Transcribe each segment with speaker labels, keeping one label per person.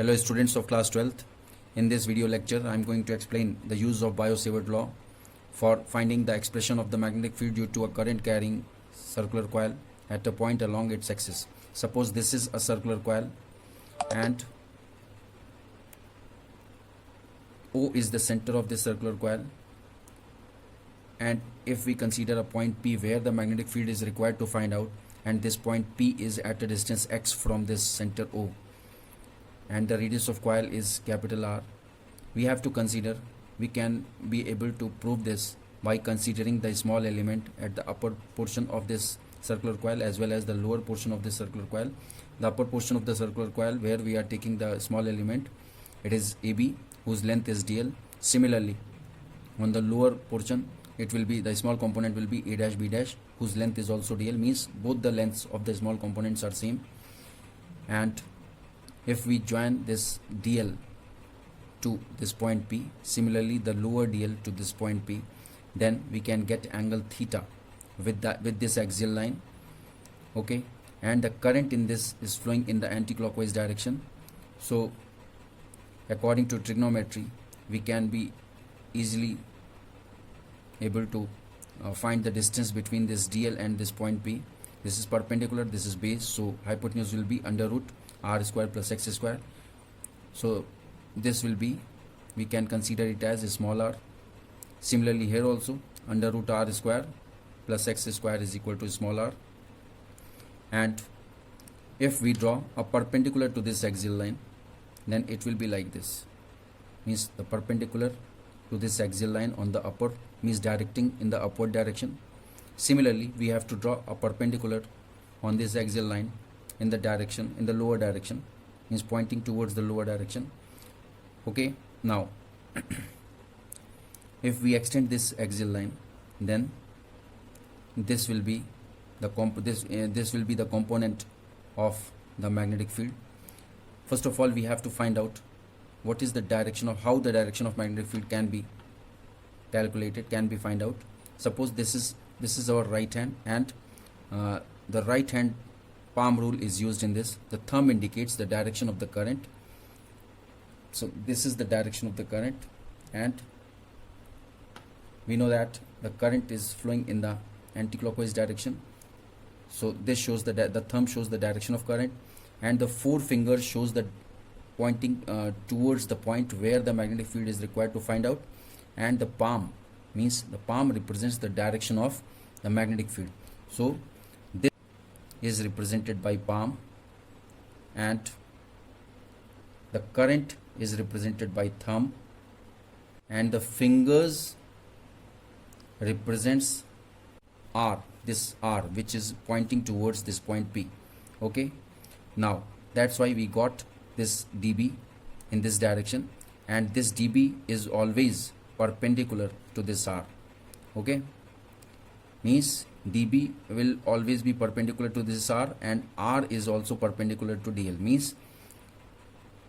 Speaker 1: Hello students of class 12th. In this video lecture I am going to explain the use of Biot-Savart law for finding the expression of the magnetic field due to a current carrying circular coil at a point along its axis. Suppose this is a circular coil and O is the center of this circular coil, and if we consider a point P where the magnetic field is required to find out, and this point P is at a distance x from this center O, and the radius of coil is capital R, we have to consider, we can be able to prove this by considering the small element at the upper portion of this circular coil as well as the lower portion of this circular coil. The upper portion of the circular coil where we are taking the small element, it is AB whose length is dl. Similarly, on the lower portion it will be, the small component will be A dash B dash whose length is also dl, means both the lengths of the small components are same. And if we join this dl to this point P, similarly the lower dl to this point P, then we can get angle theta with this axial line. Okay, and the current in this is flowing in the anti-clockwise direction. So according to trigonometry we can be easily able to find the distance between this dl and this point P. This is perpendicular, this is base, so hypotenuse will be under root r square plus x square. So this will be, we can consider it as a small r. Similarly here also under root r square plus x square is equal to small r. And if we draw a perpendicular to this axial line, then it will be like this, means the perpendicular to this axial line on the upper means directing in the upward direction. Similarly we have to draw a perpendicular on this axial line in the direction, in the lower direction, means pointing towards the lower direction. Okay, now if we extend this axial line, then this will be the this will be the component of the magnetic field. First of all we have to find out what is the direction of, how the direction of magnetic field can be calculated, can be find out. Suppose this is our right hand, and the right hand palm rule is used in this. The thumb indicates the direction of the current. So this is the direction of the current, and we know that the current is flowing in the anti-clockwise direction. So this shows the thumb shows the direction of current, and the forefinger shows the pointing towards the point where the magnetic field is required to find out, and the palm means the palm represents the direction of the magnetic field. So this is represented by palm, and the current is represented by thumb, and the fingers represents R, this R which is pointing towards this point P. Okay, now that's why we got this dB in this direction, and this dB is always perpendicular to this R. Okay, means dB will always be perpendicular to this R, and R is also perpendicular to dl, means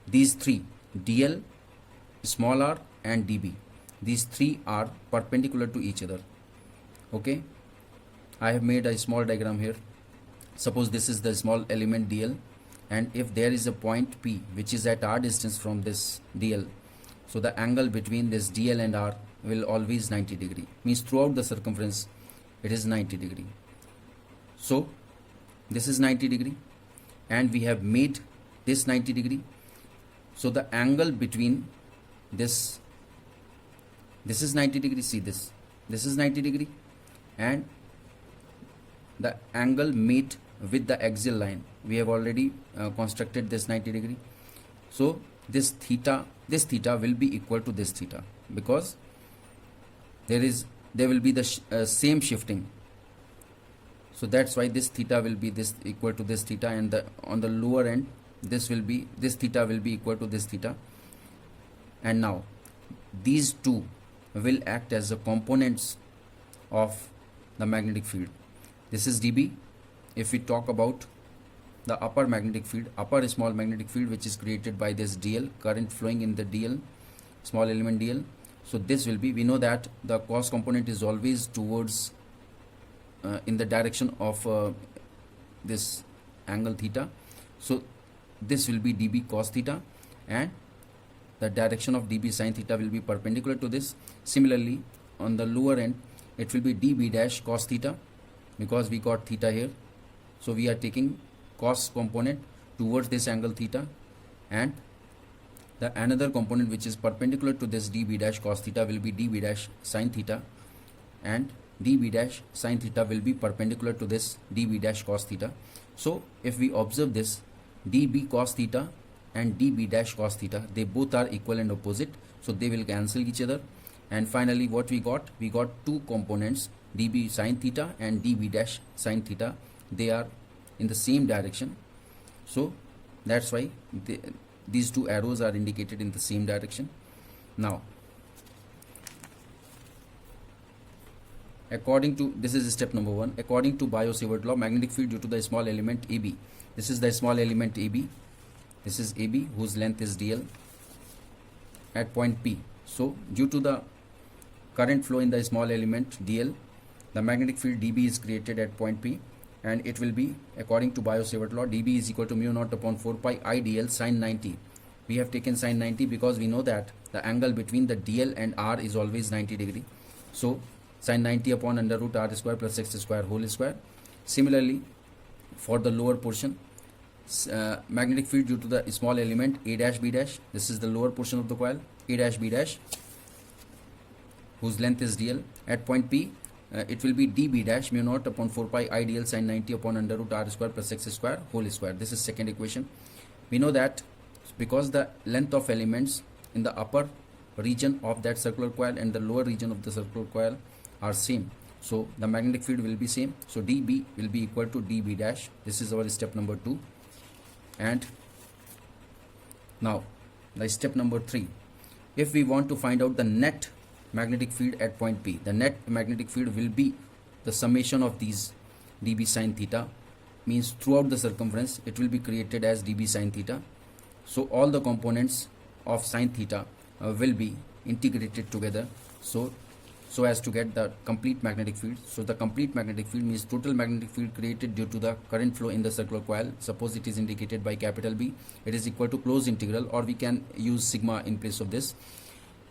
Speaker 1: these three, dl, small r and dB, these three are perpendicular to each other. Okay, I have made a small diagram here. Suppose this is the small element dl, and if there is a point P which is at r distance from this dl, so the angle between this dl and r will always 90 degree, means throughout the circumference it is 90 degree. So this is 90 degree, and we have made this 90 degree. So the angle between this is 90 degree, see this is 90 degree, and the angle made with the axial line, we have already constructed this 90 degree. So this theta will be equal to this theta, because there will be the same shifting. So that's why this theta will be this equal to this theta, and on the lower end this theta will be equal to this theta. And now these two will act as the components of the magnetic field. This is dB. If we talk about the upper magnetic field, upper small magnetic field which is created by this dl, current flowing in the dl, small element dl. So this will be, we know that the cos component is always towards in the direction of this angle theta. So this will be dB cos theta, and the direction of dB sine theta will be perpendicular to this. Similarly, on the lower end, it will be dB dash cos theta, because we got theta here. So we are taking cos component towards this angle theta, and the another component which is perpendicular to this dB dash cos theta will be dB dash sine theta, and dB dash sine theta will be perpendicular to this dB dash cos theta. So if we observe this, dB cos theta and dB dash cos theta, they both are equal and opposite, so they will cancel each other. And finally what we got two components, dB sine theta and dB dash sine theta. They are in the same direction, so that's why these two arrows are indicated in the same direction. Now according to, this is step number 1, according to Biot-Savart law, magnetic field due to the small element AB. This is the small element AB. This is AB, whose length is dl at point P. So due to the current flow in the small element dl, the magnetic field dB is created at point P, and it will be, according to Biot-Savart law, dB is equal to mu naught upon 4 pi I dl sine 90. We have taken sine 90 because we know that the angle between the dl and r is always 90 degree. So sine 90 upon under root r square plus x square whole square. Similarly, for the lower portion, magnetic field due to the small element a dash b dash, this is the lower portion of the coil, a dash b dash, whose length is dl at point P. It will be dB dash mu naught upon 4 pi I dl sine 90 upon under root r square plus x square whole square. This is second equation. We know that because the length of elements in the upper region of that circular coil and the lower region of the circular coil are same, so the magnetic field will be same. So dB will be equal to dB dash. This is our step number 2. And now the step number 3, if we want to find out the net magnetic field at point P, the net magnetic field will be the summation of these dB sine theta, means throughout the circumference it will be created as dB sine theta. So all the components of sine theta will be integrated together, so as to get the complete magnetic field. So the complete magnetic field means total magnetic field created due to the current flow in the circular coil. Suppose it is indicated by capital B. It is equal to closed integral, or we can use sigma in place of this.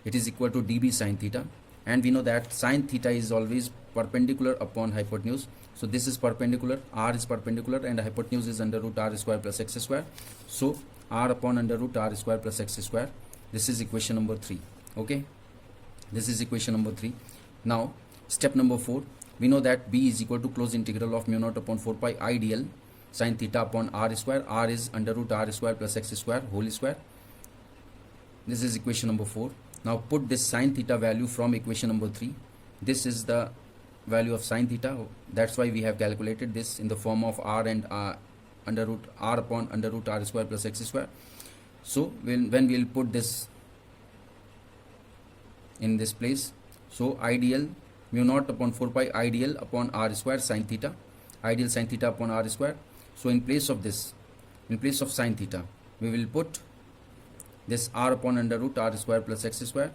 Speaker 1: It is equal to dB sine theta, and we know that sine theta is always perpendicular upon hypotenuse. So this is perpendicular, r is perpendicular, and hypotenuse is under root r square plus x square. So r upon under root r square plus x square. This is equation number 3. Okay, this is equation number 3. Now step number 4, we know that B is equal to closed integral of mu naught upon 4 pi I dl sine theta upon r square. R is under root r square plus x square whole square. This is equation number 4. Now put this sine theta value from equation number 3. This is the value of sine theta. That's why we have calculated this in the form of r and under root r upon under root r square plus x square. So when we'll put this in this place, so ideal mu naught upon 4 pi ideal upon r square sine theta, ideal sine theta upon r square. So in place of this, in place of sine theta, we will put this r upon under root r square plus x square.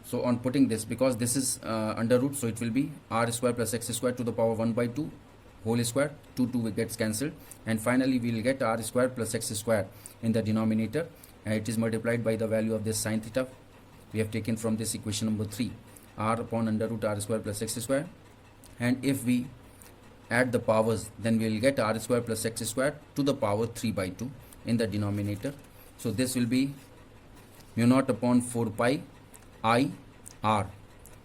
Speaker 1: So on putting this, because this is under root, so it will be r square plus x square to the power 1 by 2 whole square. 2 gets cancelled, and finally we will get r square plus x square in the denominator, and it is multiplied by the value of this sine theta we have taken from this equation number 3, r upon under root r square plus x square. And if we add the powers, then we will get r square plus x square to the power 3 by 2 in the denominator. So this will be mu naught upon 4 pi I r.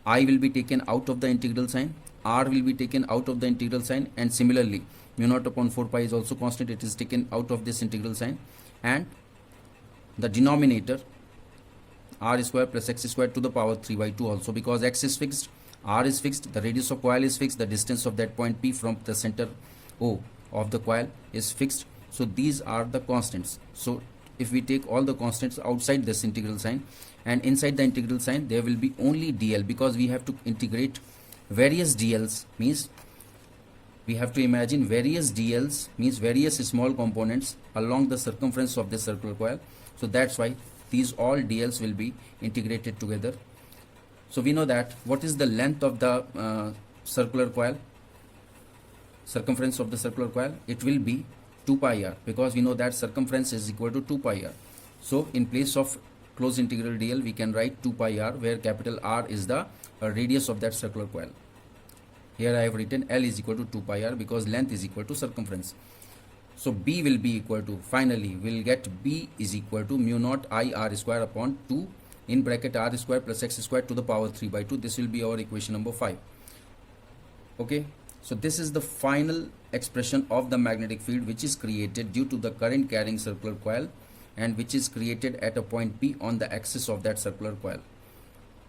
Speaker 1: I will be taken out of the integral sign, r will be taken out of the integral sign, and similarly mu naught upon 4 pi is also constant, it is taken out of this integral sign, and the denominator r square plus x square to the power 3 by 2 also, because x is fixed, r is fixed, the radius of coil is fixed, the distance of that point P from the center O of the coil is fixed. So these are the constants. So if we take all the constants outside this integral sign, and inside the integral sign there will be only dl, because we have to integrate various dl's, means we have to imagine various dl's, means various small components along the circumference of this circular coil. So that's why these all dl's will be integrated together. So we know that what is the length of the circular coil, circumference of the circular coil, it will be 2 pi r, because we know that circumference is equal to 2 pi r. So in place of closed integral dl, we can write 2 pi r, where capital R is the radius of that circular coil. Here I have written L is equal to 2 pi r because length is equal to circumference. So B will be equal to, finally we'll get B is equal to mu naught I r square upon 2 in bracket r square plus x square to the power 3 by 2. This will be our equation number 5. Okay, so this is the final expression of the magnetic field which is created due to the current carrying circular coil, and which is created at a point P on the axis of that circular coil,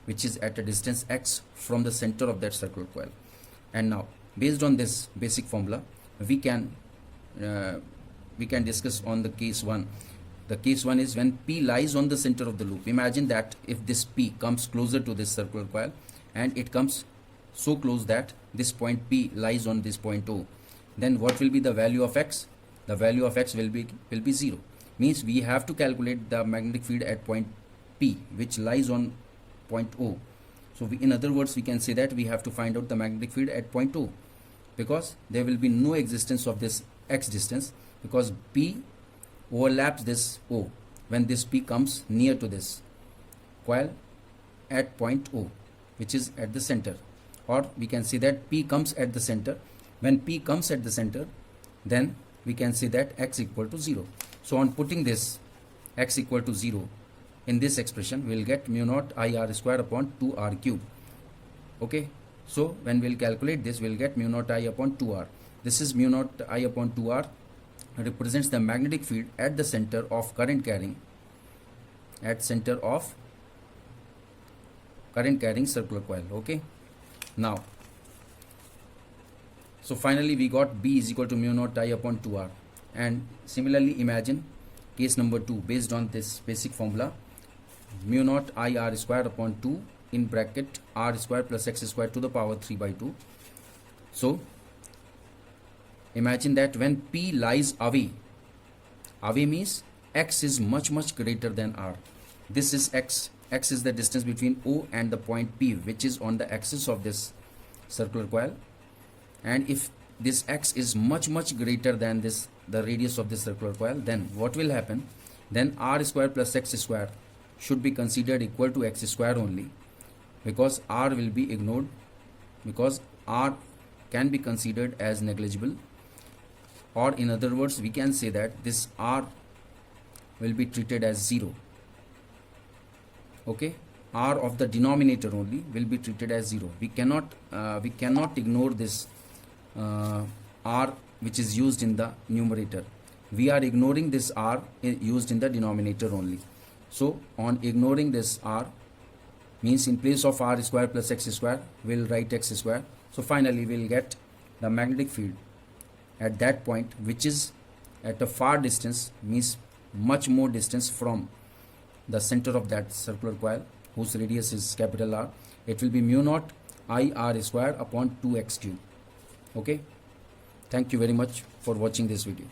Speaker 1: which is at a distance x from the center of that circular coil. And now, based on this basic formula, we can discuss on the case 1. The case 1 is when P lies on the center of the loop. Imagine that if this P comes closer to this circular coil, and it comes so close that this point P lies on this point O, then what will be the value of x? The value of x will be 0. Means we have to calculate the magnetic field at point P, which lies on point O. So in other words, we can say that we have to find out the magnetic field at point O, because there will be no existence of this x distance, because P overlaps this O when this P comes near to this coil at point O, which is at the center. Or we can say that P comes at the center. When P comes at the center, then we can say that x equal to 0. So on putting this x equal to 0 in this expression, we will get mu naught I r square upon 2 r cube. Okay, so when we will calculate this, we will get mu naught I upon 2 r. This is mu naught I upon 2 r represents the magnetic field at the center of current carrying, circular coil. Okay, now, so finally we got B is equal to mu naught I upon 2 r. And similarly, imagine case number 2 based on this basic formula, mu naught I r square upon 2 in bracket r square plus x square to the power 3 by 2. So imagine that when P lies away means x is much greater than r. This is x is the distance between O and the point P, which is on the axis of this circular coil. And if this x is much greater than this, the radius of this circular coil, then what will happen? Then r square plus x square should be considered equal to x square only, because r will be ignored, because r can be considered as negligible. Or in other words, we can say that this r will be treated as 0. Okay, r of the denominator only will be treated as 0. We cannot ignore this r which is used in the numerator. We are ignoring this r used in the denominator only. So on ignoring this r, means in place of r square plus x square, we'll write x square. So finally we'll get the magnetic field at that point, which is at a far distance, means much more distance from the center of that circular coil, whose radius is capital R. It will be mu naught I r square upon 2x cube. Okay, thank you very much for watching this video.